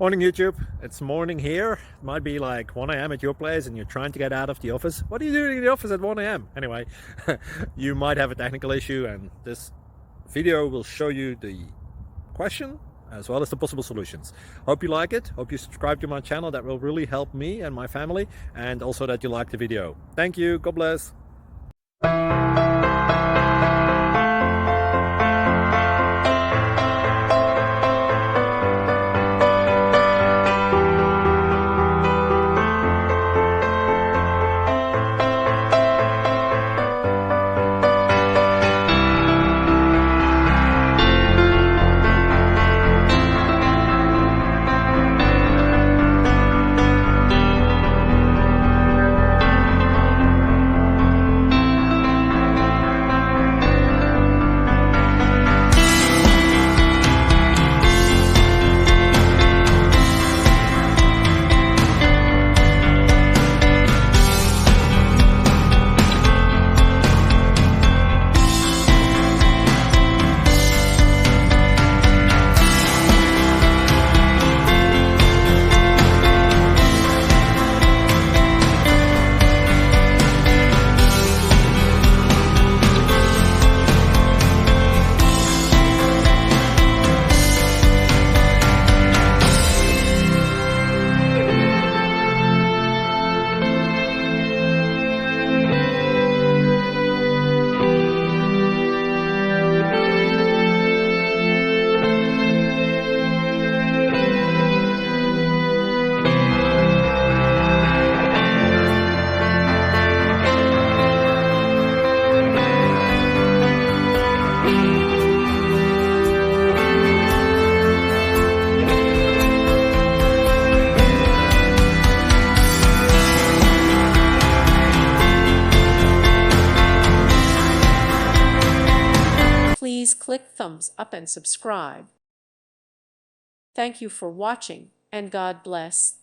Morning YouTube, it's morning here. It might be like 1 a.m. at your place and you're trying to get out of the office. What are you doing in the office at 1 a.m.? Anyway, you might have a technical issue and this video will show you the question as well as the possible solutions. Hope you like it, hope you subscribe to my channel. That will really help me and my family, and also that you like the video. Thank you, God bless. Please click thumbs up and subscribe. Thank you for watching, and God bless.